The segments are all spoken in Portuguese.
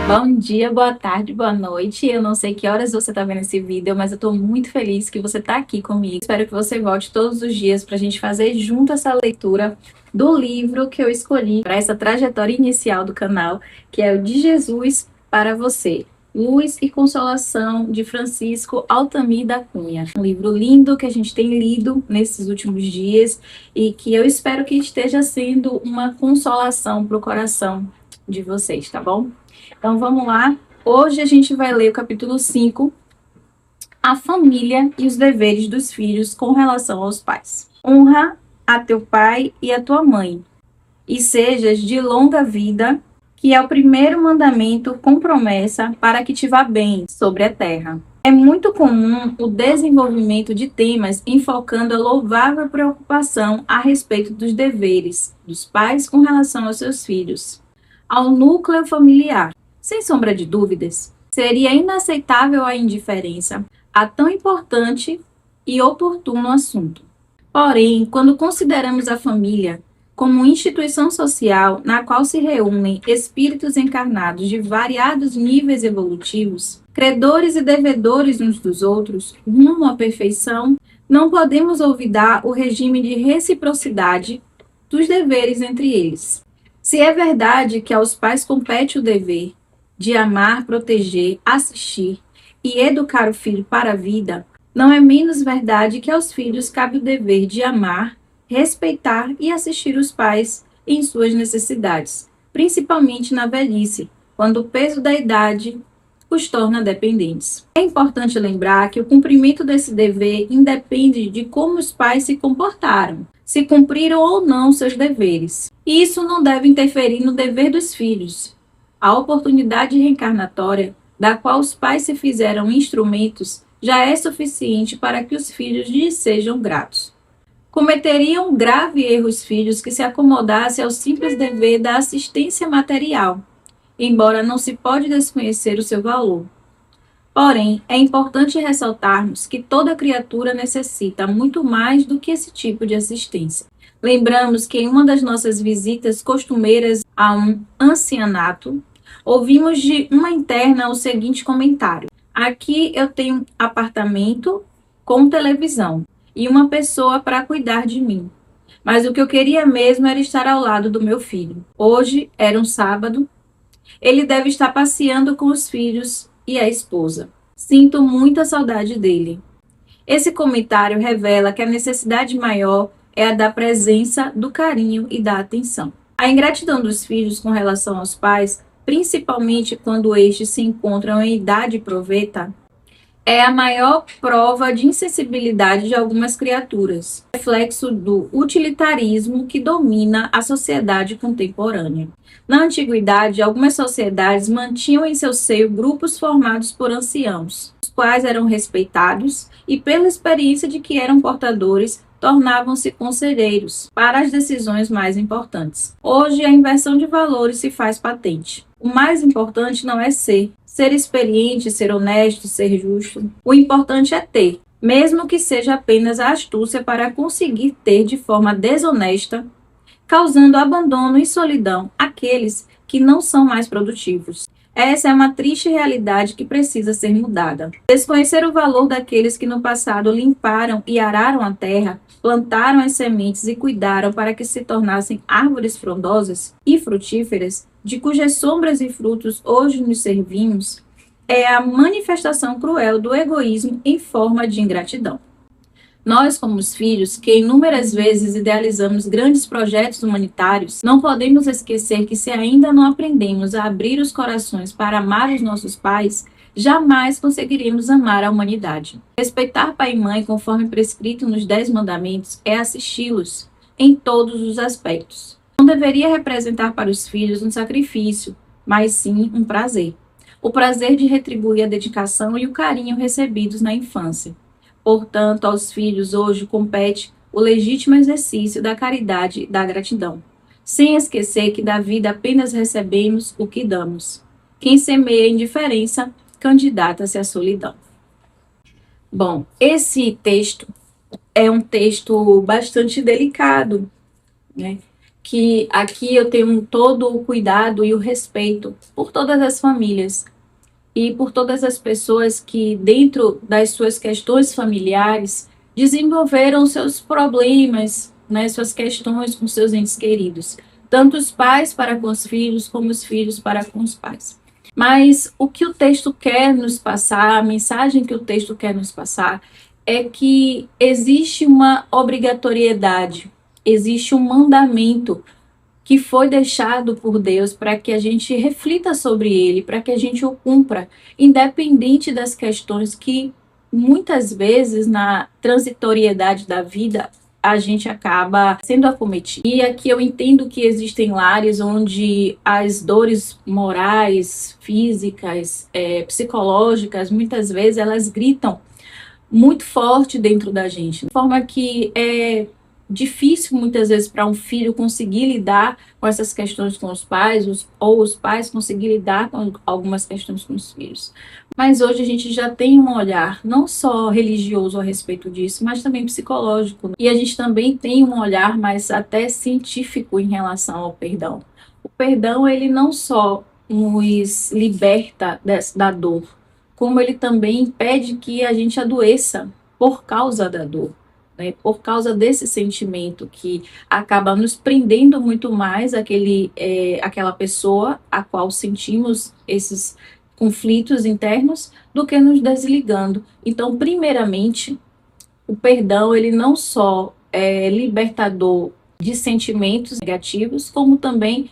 Bom dia, boa tarde, boa noite. Eu não sei que horas você está vendo esse vídeo, mas eu estou muito feliz que você está aqui comigo. Espero que você volte todos os dias para a gente fazer junto essa leitura do livro que eu escolhi para essa trajetória inicial do canal, que é o De Jesus para Você. Luz e Consolação, de Francisco Altamir da Cunha. Um livro lindo que a gente tem lido nesses últimos dias e que eu espero que esteja sendo uma consolação para o coração de vocês, tá bom? Então vamos lá. Hoje a gente vai ler o capítulo 5, a família e os deveres dos filhos com relação aos pais. Honra a teu pai e a tua mãe, e sejas de longa vida, que é o primeiro mandamento com promessa para que te vá bem sobre a terra. É muito comum o desenvolvimento de temas enfocando a louvável preocupação a respeito dos deveres dos pais com relação aos seus filhos, ao núcleo familiar. Sem sombra de dúvidas, seria inaceitável a indiferença a tão importante e oportuno assunto. Porém, quando consideramos a família como instituição social na qual se reúnem espíritos encarnados de variados níveis evolutivos, credores e devedores uns dos outros, rumo à perfeição, não podemos olvidar o regime de reciprocidade dos deveres entre eles. Se é verdade que aos pais compete o dever de amar, proteger, assistir e educar o filho para a vida, não é menos verdade que aos filhos cabe o dever de amar, respeitar e assistir os pais em suas necessidades, principalmente na velhice, quando o peso da idade os torna dependentes. É importante lembrar que o cumprimento desse dever independe de como os pais se comportaram, se cumpriram ou não seus deveres. E isso não deve interferir no dever dos filhos. A oportunidade reencarnatória, da qual os pais se fizeram instrumentos, já é suficiente para que os filhos lhes sejam gratos. Cometeriam um grave erro os filhos que se acomodassem ao simples dever da assistência material, embora não se pode desconhecer o seu valor. Porém, é importante ressaltarmos que toda criatura necessita muito mais do que esse tipo de assistência. Lembramos que em uma das nossas visitas costumeiras a um ancianato, ouvimos de uma interna o seguinte comentário: aqui eu tenho apartamento com televisão e uma pessoa para cuidar de mim. Mas o que eu queria mesmo era estar ao lado do meu filho. Hoje era um sábado. Ele deve estar passeando com os filhos e a esposa. Sinto muita saudade dele. Esse comentário revela que a necessidade maior é a da presença, do carinho e da atenção. A ingratidão dos filhos com relação aos pais, principalmente quando estes se encontram em idade proveta, é a maior prova de insensibilidade de algumas criaturas, reflexo do utilitarismo que domina a sociedade contemporânea. Na antiguidade, algumas sociedades mantinham em seu seio grupos formados por anciãos, os quais eram respeitados e, pela experiência de que eram portadores, tornavam-se conselheiros para as decisões mais importantes. Hoje, a inversão de valores se faz patente. O mais importante não é ser experiente, ser honesto, ser justo. O importante é ter, mesmo que seja apenas a astúcia para conseguir ter de forma desonesta, causando abandono e solidão àqueles que não são mais produtivos. Essa é uma triste realidade que precisa ser mudada. Desconhecer o valor daqueles que no passado limparam e araram a terra, plantaram as sementes e cuidaram para que se tornassem árvores frondosas e frutíferas, de cujas sombras e frutos hoje nos servimos, é a manifestação cruel do egoísmo em forma de ingratidão. Nós, como os filhos, que inúmeras vezes idealizamos grandes projetos humanitários, não podemos esquecer que se ainda não aprendemos a abrir os corações para amar os nossos pais, jamais conseguiremos amar a humanidade. Respeitar pai e mãe, conforme prescrito nos 10 mandamentos, é assisti-los em todos os aspectos. Não deveria representar para os filhos um sacrifício, mas sim um prazer. O prazer de retribuir a dedicação e o carinho recebidos na infância. Portanto, aos filhos hoje compete o legítimo exercício da caridade e da gratidão, sem esquecer que da vida apenas recebemos o que damos. Quem semeia indiferença, candidata-se à solidão. Bom, esse texto é um texto bastante delicado, né? que aqui eu tenho todo o cuidado e o respeito por todas as famílias e por todas as pessoas que, dentro das suas questões familiares, desenvolveram seus problemas, né, suas questões com seus entes queridos, tanto os pais para com os filhos, como os filhos para com os pais. Mas o que o texto quer nos passar, a mensagem que o texto quer nos passar, é que existe uma obrigatoriedade, existe um mandamento que foi deixado por Deus para que a gente reflita sobre ele, para que a gente o cumpra, independente das questões que muitas vezes na transitoriedade da vida a gente acaba sendo acometido. E aqui eu entendo que existem lares onde as dores morais, físicas, psicológicas, muitas vezes elas gritam muito forte dentro da gente, de forma que é difícil muitas vezes para um filho conseguir lidar com essas questões com os pais, ou os pais conseguir lidar com algumas questões com os filhos. Mas hoje a gente já tem um olhar não só religioso a respeito disso, mas também psicológico. E a gente também tem um olhar mais até científico em relação ao perdão. O perdão, ele não só nos liberta da dor, como ele também impede que a gente adoeça por causa da dor, né? Por causa desse sentimento que acaba nos prendendo muito mais aquela pessoa a qual sentimos esses conflitos internos do que nos desligando. Então, primeiramente, o perdão, ele não só é libertador de sentimentos negativos, como também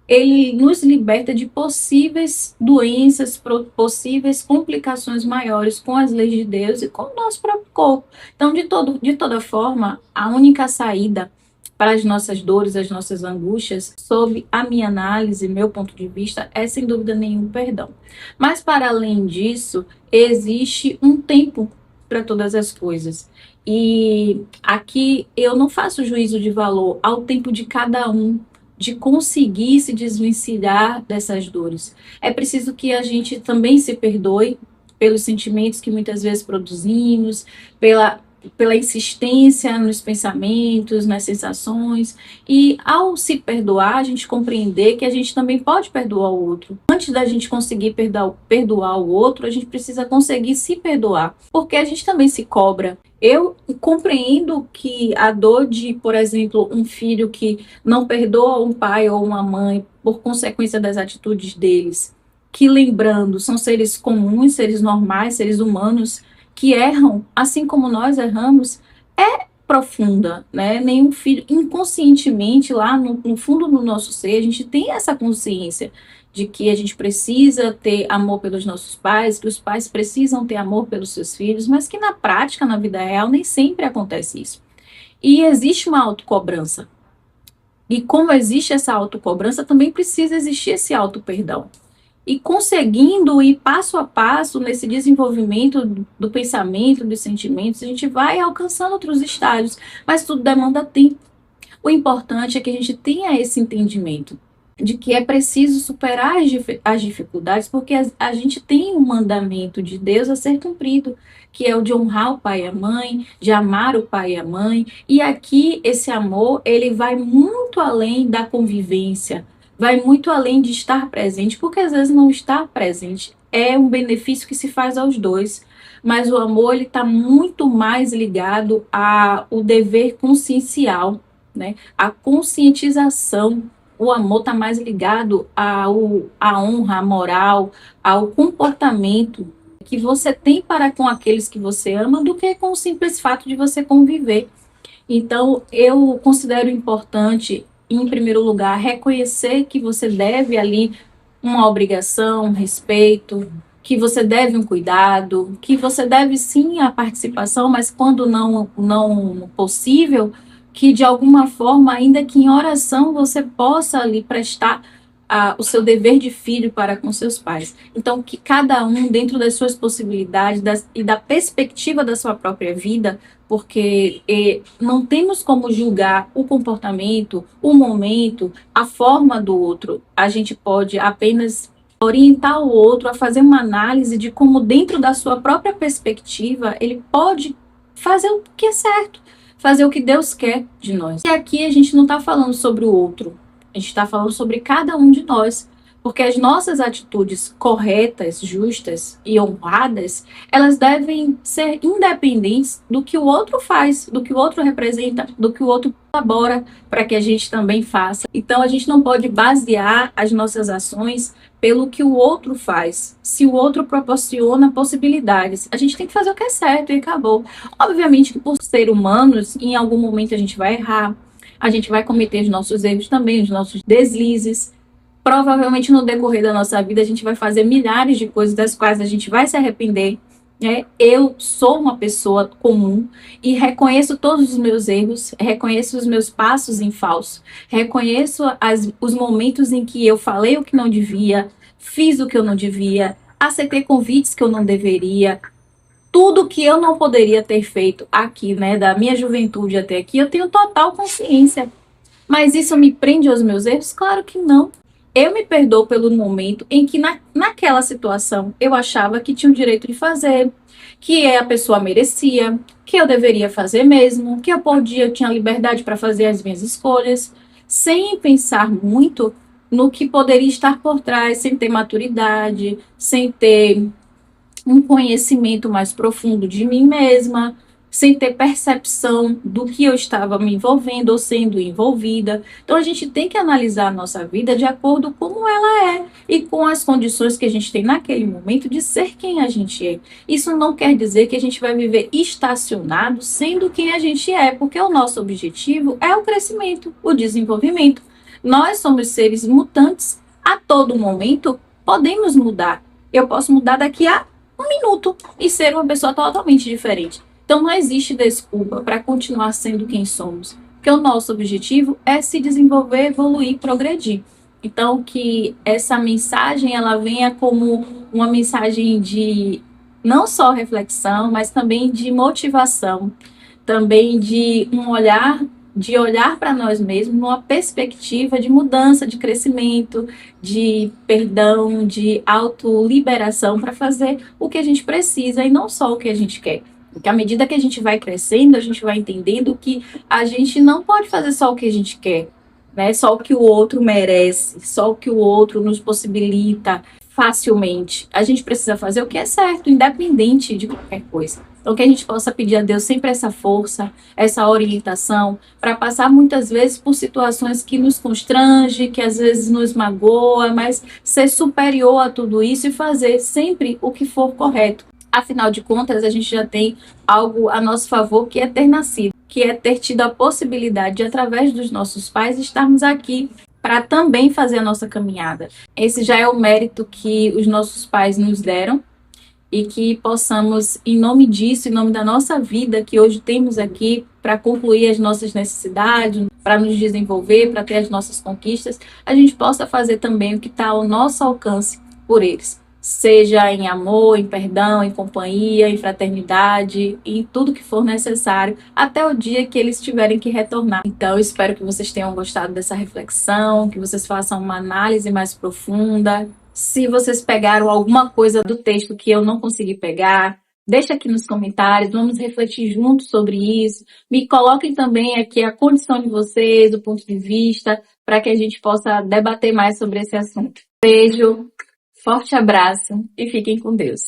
ele nos liberta de possíveis doenças, possíveis complicações maiores com as leis de Deus e com o nosso próprio corpo. Então, de toda forma, a única saída para as nossas dores, as nossas angústias, sob a minha análise, meu ponto de vista, é sem dúvida nenhum perdão. Mas, para além disso, existe um tempo para todas as coisas. E aqui eu não faço juízo de valor ao tempo de cada um, de conseguir se desvencilhar dessas dores. É preciso que a gente também se perdoe pelos sentimentos que muitas vezes produzimos, pela insistência nos pensamentos, nas sensações, e ao se perdoar, a gente compreender que a gente também pode perdoar o outro. Antes da gente conseguir perdoar o outro, a gente precisa conseguir se perdoar, porque a gente também se cobra. Eu compreendo que a dor de, por exemplo, um filho que não perdoa um pai ou uma mãe por consequência das atitudes deles, que, lembrando, são seres comuns, seres normais, seres humanos, que erram, assim como nós erramos, é profunda, né? Nenhum filho, inconscientemente, lá no fundo do nosso ser, a gente tem essa consciência de que a gente precisa ter amor pelos nossos pais, que os pais precisam ter amor pelos seus filhos, mas que na prática, na vida real, nem sempre acontece isso. E existe uma autocobrança. E como existe essa autocobrança, também precisa existir esse auto-perdão. E conseguindo ir passo a passo nesse desenvolvimento do pensamento, dos sentimentos, a gente vai alcançando outros estágios, mas tudo demanda tempo. O importante é que a gente tenha esse entendimento de que é preciso superar as dificuldades, porque a gente tem um mandamento de Deus a ser cumprido, que é o de honrar o pai e a mãe, de amar o pai e a mãe, e aqui esse amor, ele vai muito além da convivência, vai muito além de estar presente, porque às vezes não estar presente é um benefício que se faz aos dois, mas o amor, ele está muito mais ligado ao dever consciencial, né? A conscientização. O amor está mais ligado à honra, à moral, ao comportamento que você tem para com aqueles que você ama, do que com o simples fato de você conviver. Então, eu considero importante, em primeiro lugar, reconhecer que você deve ali uma obrigação, um respeito, que você deve um cuidado, que você deve sim a participação, mas quando não possível, que de alguma forma, ainda que em oração, você possa ali prestar o seu dever de filho para com seus pais. Então, que cada um, dentro das suas possibilidades e da perspectiva da sua própria vida, porque não temos como julgar o comportamento, o momento, a forma do outro. A gente pode apenas orientar o outro a fazer uma análise de como, dentro da sua própria perspectiva, ele pode fazer o que é certo, fazer o que Deus quer de nós. E aqui a gente não está falando sobre o outro, a gente está falando sobre cada um de nós. Porque as nossas atitudes corretas, justas e honradas, elas devem ser independentes do que o outro faz, do que o outro representa, do que o outro colabora para que a gente também faça. Então a gente não pode basear as nossas ações pelo que o outro faz. Se o outro proporciona possibilidades, a gente tem que fazer o que é certo e acabou. Obviamente que por ser humanos, em algum momento a gente vai errar, a gente vai cometer os nossos erros também, os nossos deslizes. Provavelmente no decorrer da nossa vida a gente vai fazer milhares de coisas das quais a gente vai se arrepender. Né? Eu sou uma pessoa comum e reconheço todos os meus erros, reconheço os meus passos em falso, reconheço os momentos em que eu falei o que não devia, fiz o que eu não devia, aceitei convites que eu não deveria. Tudo que eu não poderia ter feito aqui, né, da minha juventude até aqui, eu tenho total consciência. Mas isso me prende aos meus erros? Claro que não. Eu me perdoo pelo momento em que naquela situação eu achava que tinha o direito de fazer, que a pessoa merecia, que eu deveria fazer mesmo, que eu tinha liberdade para fazer as minhas escolhas, sem pensar muito no que poderia estar por trás, sem ter maturidade, sem ter um conhecimento mais profundo de mim mesma, sem ter percepção do que eu estava me envolvendo ou sendo envolvida. Então a gente tem que analisar a nossa vida de acordo com como ela é e com as condições que a gente tem naquele momento de ser quem a gente é. Isso não quer dizer que a gente vai viver estacionado sendo quem a gente é, porque o nosso objetivo é o crescimento, o desenvolvimento. Nós somos seres mutantes, a todo momento podemos mudar. Eu posso mudar daqui a um minuto e ser uma pessoa totalmente diferente. Então não existe desculpa para continuar sendo quem somos, porque o nosso objetivo é se desenvolver, evoluir, progredir. Então que essa mensagem ela venha como uma mensagem de não só reflexão, mas também de motivação, também de olhar para nós mesmos numa perspectiva de mudança, de crescimento, de perdão, de autoliberação para fazer o que a gente precisa e não só o que a gente quer. Porque à medida que a gente vai crescendo, a gente vai entendendo que a gente não pode fazer só o que a gente quer, né? Só o que o outro merece, só o que o outro nos possibilita facilmente. A gente precisa fazer o que é certo, independente de qualquer coisa. Então, que a gente possa pedir a Deus sempre essa força, essa orientação, para passar muitas vezes por situações que nos constrange, que às vezes nos magoa, mas ser superior a tudo isso e fazer sempre o que for correto. Afinal de contas, a gente já tem algo a nosso favor que é ter nascido, que é ter tido a possibilidade de, através dos nossos pais, estarmos aqui para também fazer a nossa caminhada. Esse já é o mérito que os nossos pais nos deram e que possamos, em nome disso, em nome da nossa vida que hoje temos aqui, para concluir as nossas necessidades, para nos desenvolver, para ter as nossas conquistas, a gente possa fazer também o que está ao nosso alcance por eles. Seja em amor, em perdão, em companhia, em fraternidade, em tudo que for necessário, até o dia que eles tiverem que retornar. Então, espero que vocês tenham gostado dessa reflexão, que vocês façam uma análise mais profunda. Se vocês pegaram alguma coisa do texto que eu não consegui pegar, deixa aqui nos comentários, vamos refletir juntos sobre isso. Me coloquem também aqui a condição de vocês, o ponto de vista, para que a gente possa debater mais sobre esse assunto. Beijo! Forte abraço e fiquem com Deus.